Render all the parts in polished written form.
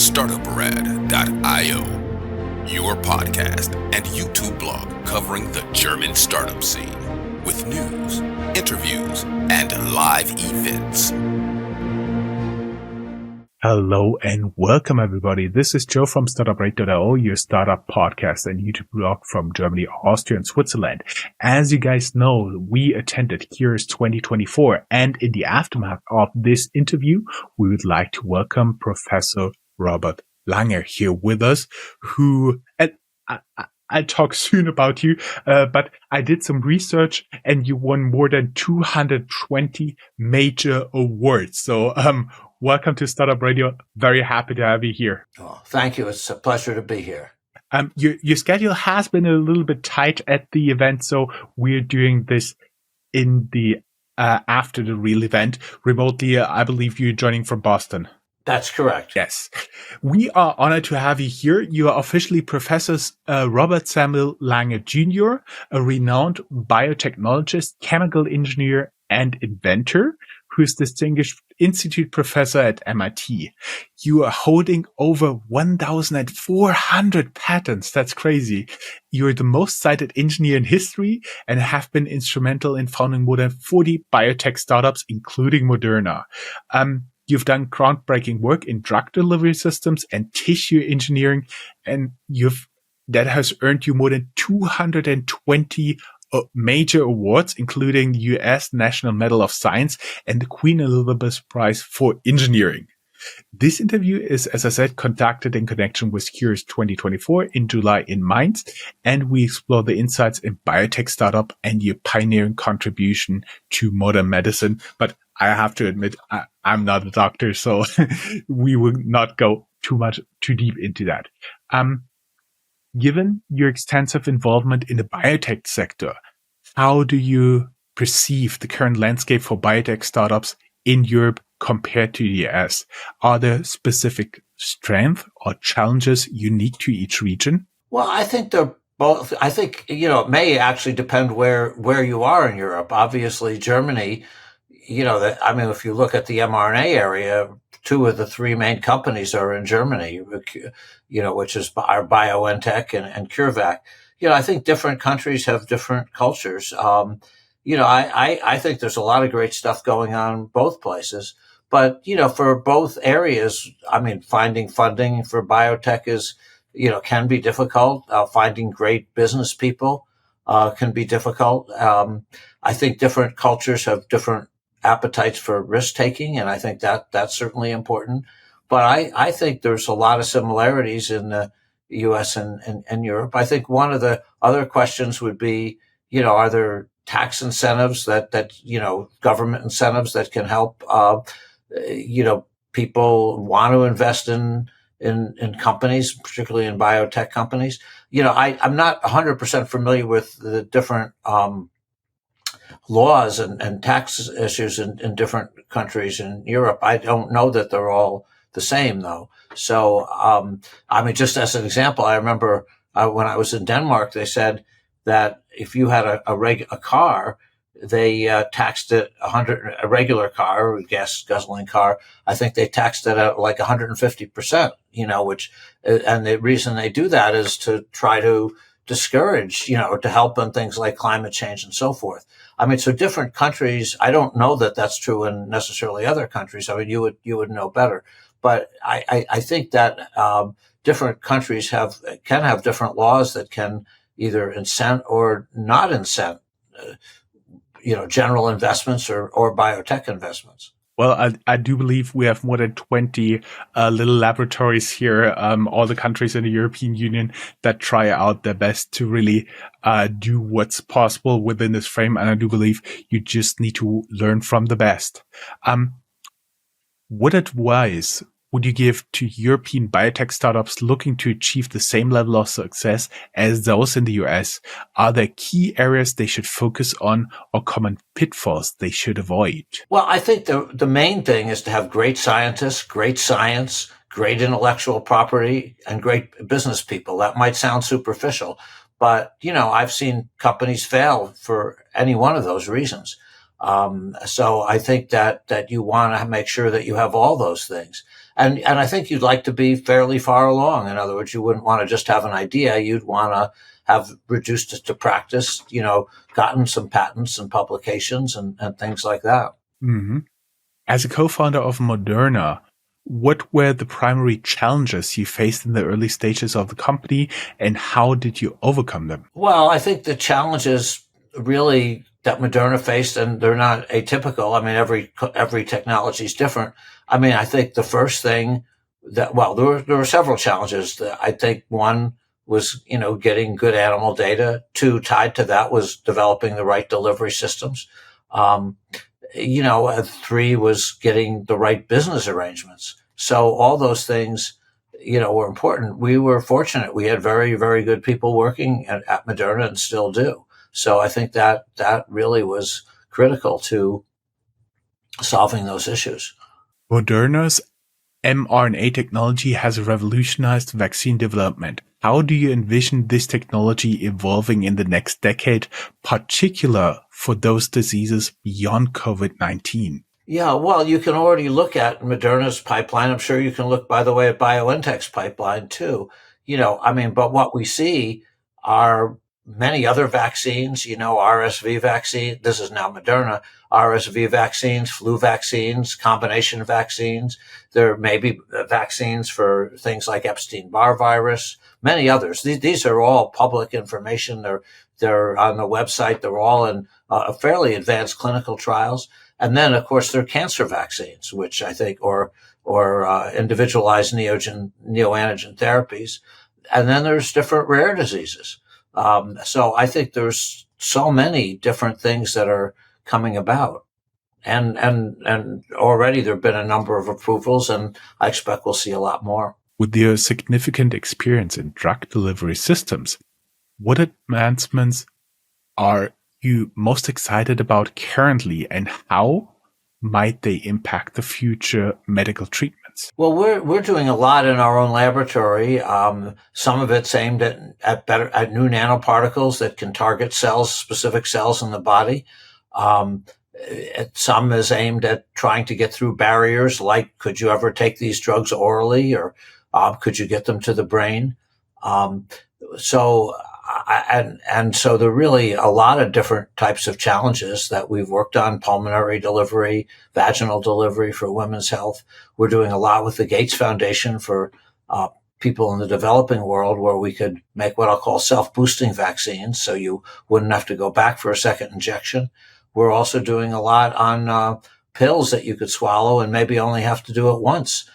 Startuprad.io, your podcast and YouTube blog covering the German startup scene with news, interviews, and live events. Hello and welcome everybody. This is Joe from Startuprad.io, your startup podcast and YouTube blog from Germany, Austria, and Switzerland. As you guys know, we attended Curious 2024, and in the aftermath of this interview, we would like to welcome Professor Robert Langer here with us, who, and I'll talk soon about you, but I did some research and you won more than 220 major awards. So, welcome to Startup Radio. Very happy to have you here. Oh, thank you. It's a pleasure to be here. Your schedule has been a little bit tight at the event, so we're doing this in the after the real event remotely. I believe you're joining from Boston. That's correct. Yes. We are honored to have you here. You are officially Professor Robert Samuel Lange Jr., a renowned biotechnologist, chemical engineer, and inventor who is distinguished institute professor at MIT. You are holding over 1,400 patents. That's crazy. You're the most cited engineer in history and have been instrumental in founding more than 40 biotech startups, including Moderna. You've done groundbreaking work in drug delivery systems and tissue engineering, and that has earned you more than 220 major awards, including the U.S. National Medal of Science and the Queen Elizabeth Prize for Engineering. This interview is, as I said, conducted in connection with Curious 2024 in July in Mainz, and we explore the insights in biotech startup and your pioneering contribution to modern medicine. But I have to admit, I'm not a doctor, so we will not go too deep into that. Given your extensive involvement in the biotech sector, how do you perceive the current landscape for biotech startups in Europe compared to the US? Are there specific strengths or challenges unique to each region? Well, I think they're both. I think, it may actually depend where you are in Europe. Obviously, Germany, if you look at the mRNA area, 2 of the 3 main companies are in Germany, which is our Biotech and CureVac. I think different countries have different cultures. I think there's a lot of great stuff going on both places. But, for both areas, finding funding for biotech is, can be difficult. Finding great business people can be difficult. I think different cultures have different appetites for risk taking, and I think that's certainly important. But I think there's a lot of similarities in the U.S. and Europe. I think one of the other questions would be, are there tax incentives that government incentives that can help people want to invest in companies, particularly in biotech companies. I'm not 100% familiar with the different laws and tax issues in different countries in Europe. I don't know that they're all the same, though. So, just as an example, I remember when I was in Denmark, they said that if you had a car, they taxed it a regular car, a guzzling car. I think they taxed it at like 150%, and the reason they do that is to try to discourage, to help in things like climate change and so forth. So different countries, I don't know that that's true in necessarily other countries. You would know better. But I think that different countries can have different laws that can either incent or not incent, general investments or biotech investments. Well, I do believe we have more than 20 little laboratories here, all the countries in the European Union that try out their best to really do what's possible within this frame. And I do believe you just need to learn from the best. What advice would you give to European biotech startups looking to achieve the same level of success as those in the US? Are there key areas they should focus on or common pitfalls they should avoid? Well, I think the main thing is to have great scientists, great science, great intellectual property, and great business people. That might sound superficial, but, I've seen companies fail for any one of those reasons. So I think that you want to make sure that you have all those things. And I think you'd like to be fairly far along. In other words, you wouldn't want to just have an idea. You'd want to have reduced it to practice, gotten some patents and publications and things like that. Mm-hmm. As a co-founder of Moderna, what were the primary challenges you faced in the early stages of the company, and how did you overcome them? Well, I think the challenges really that Moderna faced, and they're not atypical. I mean, every technology is different. I mean, I think the first thing there were several challenges. I think one was, getting good animal data. Two, tied to that, was developing the right delivery systems. Three was getting the right business arrangements. So all those things, were important. We were fortunate. We had very, very good people working at Moderna and still do. So I think that really was critical to solving those issues. Moderna's mRNA technology has revolutionized vaccine development. How do you envision this technology evolving in the next decade, particular for those diseases beyond COVID-19? Yeah, well, you can already look at Moderna's pipeline. I'm sure you can look, by the way, at BioNTech's pipeline too. But what we see are many other vaccines, RSV vaccine. This is now Moderna, RSV vaccines, flu vaccines, combination vaccines. There may be vaccines for things like Epstein-Barr virus, many others. These are all public information. They're on the website. They're all in fairly advanced clinical trials. And then, of course, there are cancer vaccines, which I think, or individualized neoantigen therapies. And then there's different rare diseases. So I think there's so many different things that are coming about. And already there have been a number of approvals, and I expect we'll see a lot more. With your significant experience in drug delivery systems, what advancements are you most excited about currently, and how might they impact the future medical treatments? Well, we're doing a lot in our own laboratory. Some of it's aimed at new nanoparticles that can target specific cells in the body. Some is aimed at trying to get through barriers, like could you ever take these drugs orally, or could you get them to the brain? So there are really a lot of different types of challenges that we've worked on: pulmonary delivery, vaginal delivery for women's health. We're doing a lot with the Gates Foundation for people in the developing world, where we could make what I'll call self-boosting vaccines, so you wouldn't have to go back for a second injection. We're also doing a lot on pills that you could swallow and maybe only have to do it once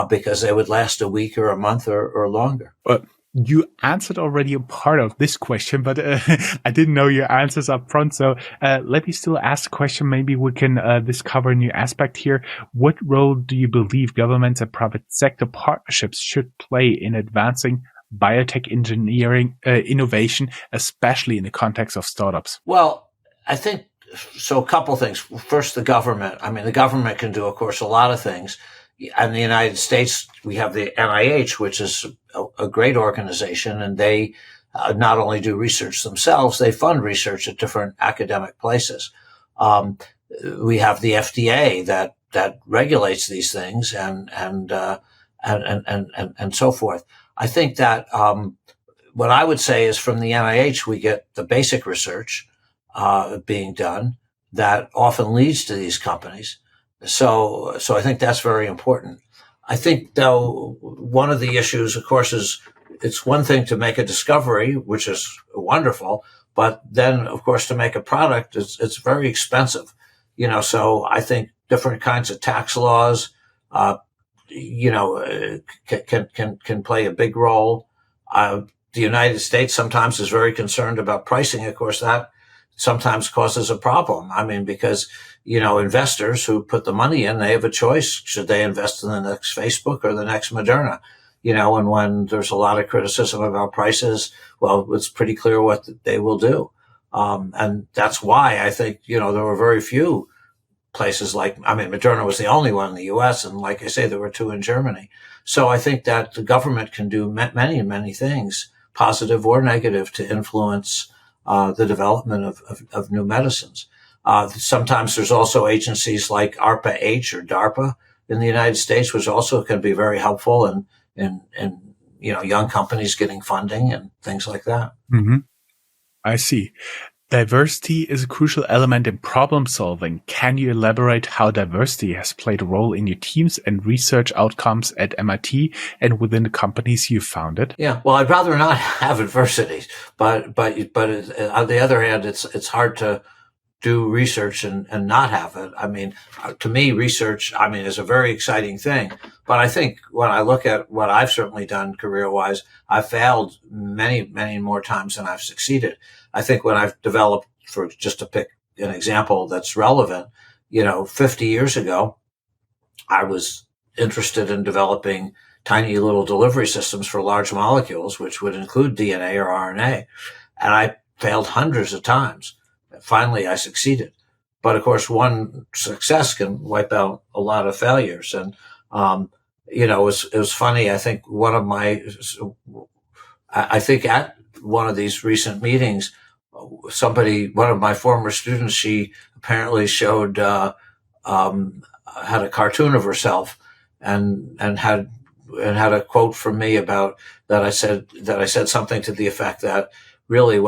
because they would last a week or a month or longer. But you answered already a part of this question, but I didn't know your answers up front. So let me still ask the question. Maybe we can discover a new aspect here. What role do you believe governments and private sector partnerships should play in advancing biotech engineering innovation, especially in the context of startups? Well, I think so. A couple things. First, the government. The government can do, of course, a lot of things. In the United States, we have the NIH, which is a great organization, and they not only do research themselves, they fund research at different academic places. We have the FDA that regulates these things and so forth. I think that what I would say is, from the NIH, we get the basic research being done that often leads to these companies. So I think that's very important. I think, though, one of the issues, of course, is it's one thing to make a discovery, which is wonderful, but then, of course, to make a product, it's very expensive. So I think different kinds of tax laws, can play a big role. The United States sometimes is very concerned about pricing. Of course, that sometimes causes a problem. Because, investors who put the money in, they have a choice. Should they invest in the next Facebook or the next Moderna? And when there's a lot of criticism about prices, well, it's pretty clear what they will do. And that's why I think, there were very few places Moderna was the only one in the US. And like I say, there were two in Germany. So I think that the government can do many, many things, positive or negative, to influence the development of new medicines. Sometimes there's also agencies like ARPA-H or DARPA in the United States, which also can be very helpful in young companies getting funding and things like that. Mm-hmm. I see. Diversity is a crucial element in problem solving. Can you elaborate how diversity has played a role in your teams and research outcomes at MIT and within the companies you founded? Yeah, well, I'd rather not have adversity, but on the other hand, it's hard to do research and not have it. I mean, to me, research, is a very exciting thing. But I think when I look at what I've certainly done career-wise, I've failed many, many more times than I've succeeded. I think when I've developed, for just to pick an example that's relevant, 50 years ago, I was interested in developing tiny little delivery systems for large molecules, which would include DNA or RNA. And I failed hundreds of times. Finally, I succeeded. But of course, one success can wipe out a lot of failures. And, it was funny. I think at one of these recent meetings, one of my former students, she apparently showed, had a cartoon of herself and had a quote from me about that. I said something to the effect that really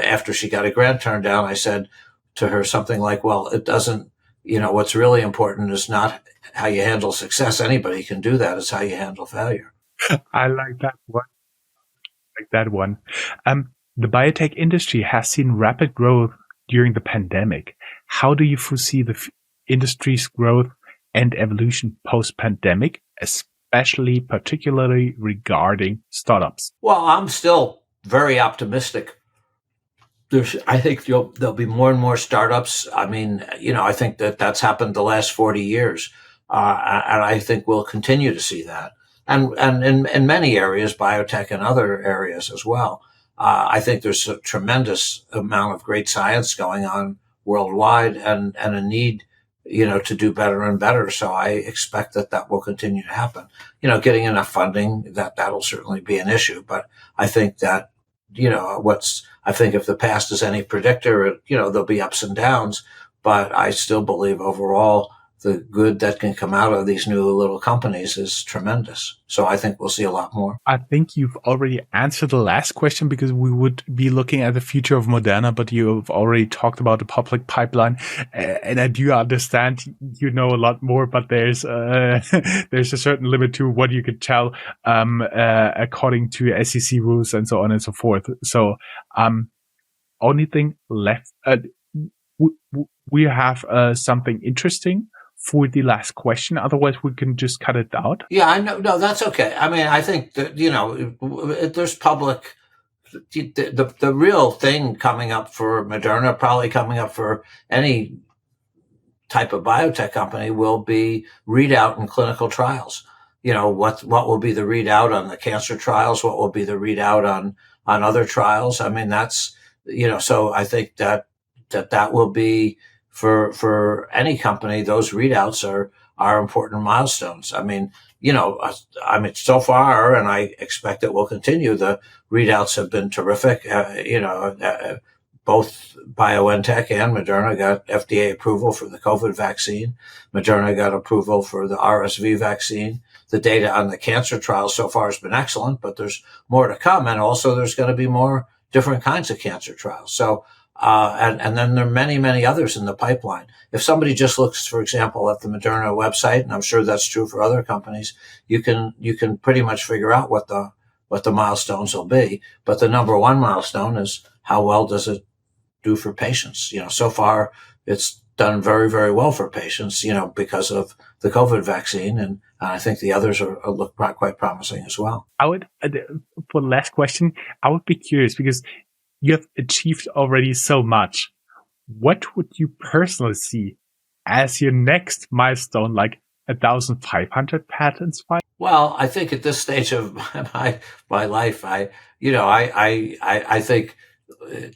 after she got a grant turned down, I said to her something like, well, it doesn't, what's really important is not how you handle success. Anybody can do that. It's how you handle failure. I like that one. The biotech industry has seen rapid growth during the pandemic. How do you foresee the industry's growth and evolution post-pandemic, particularly regarding startups? Well, I'm still very optimistic. I think there'll be more and more startups. I think that's happened the last 40 years. And I think we'll continue to see that. And in many areas, biotech and other areas as well. I think there's a tremendous amount of great science going on worldwide and a need, to do better and better. So I expect that will continue to happen. Getting enough funding, that'll certainly be an issue. But I think that, I think if the past is any predictor, there'll be ups and downs, but I still believe overall the good that can come out of these new little companies is tremendous. So I think we'll see a lot more. I think you've already answered the last question because we would be looking at the future of Moderna, but you've already talked about the public pipeline. And I do understand you know a lot more, but there's a certain limit to what you could tell, according to SEC rules and so on and so forth. So, only thing left, we have something interesting for the last question. Otherwise, we can just cut it out. Yeah, I know. No, that's okay. I think that, there's public, the real thing coming up for Moderna, probably coming up for any type of biotech company, will be readout in clinical trials. What will be the readout on the cancer trials? What will be the readout on other trials? That's, so I think that will be, for any company, those readouts are important milestones. So far, and I expect it will continue, the readouts have been terrific. Both BioNTech and Moderna got FDA approval for the COVID vaccine. Moderna got approval for the RSV vaccine. The data on the cancer trials so far has been excellent, but there's more to come. And also there's going to be more different kinds of cancer trials. So, and then there are many, many others in the pipeline. If somebody just looks, for example, at the Moderna website, and I'm sure that's true for other companies, you can pretty much figure out what the milestones will be. But the number one milestone is, how well does it do for patients? So far it's done very, very well for patients, because of the COVID vaccine. And I think the others look quite promising as well. I would, for the last question, I would be curious, because you have achieved already so much. What would you personally see as your next milestone, like 1,500 patents filed? Well, I think at this stage of my life, I think,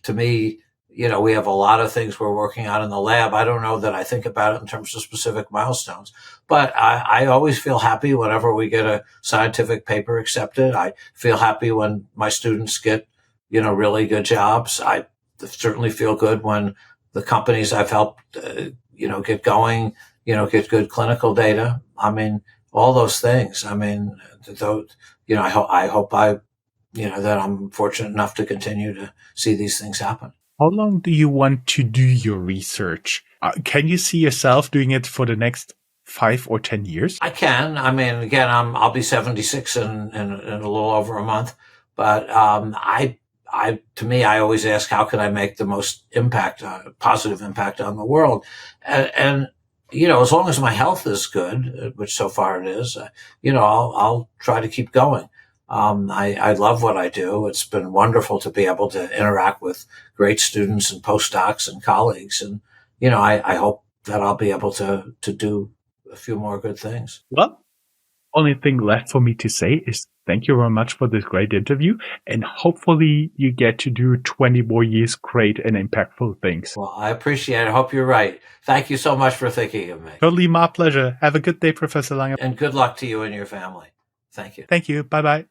to me, we have a lot of things we're working on in the lab. I don't know that I think about it in terms of specific milestones, but I always feel happy whenever we get a scientific paper accepted. I feel happy when my students get, really good jobs. I certainly feel good when the companies I've helped, get going, get good clinical data. I mean, all those things. I mean, I hope that I'm fortunate enough to continue to see these things happen. How long do you want to do your research? Can you see yourself doing it for the next 5 or 10 years? I can. I mean, again, I'll be 76 in a little over a month. But to me, I always ask, how can I make the most positive impact on the world? And as long as my health is good, which so far it is, I'll try to keep going. I love what I do. It's been wonderful to be able to interact with great students and postdocs and colleagues. And, I hope that I'll be able to do a few more good things. Well, only thing left for me to say is thank you very much for this great interview. And hopefully you get to do 20 more years great and impactful things. Well, I appreciate it. I hope you're right. Thank you so much for thinking of me. Totally my pleasure. Have a good day, Professor Lange. And good luck to you and your family. Thank you. Thank you. Bye-bye.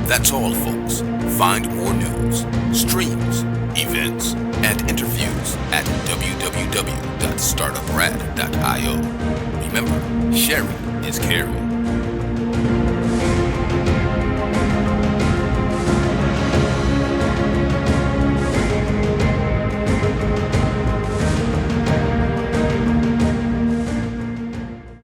That's all, folks. Find more news, streams, events, and interviews at www.startuprad.io. Remember, sharing is caring.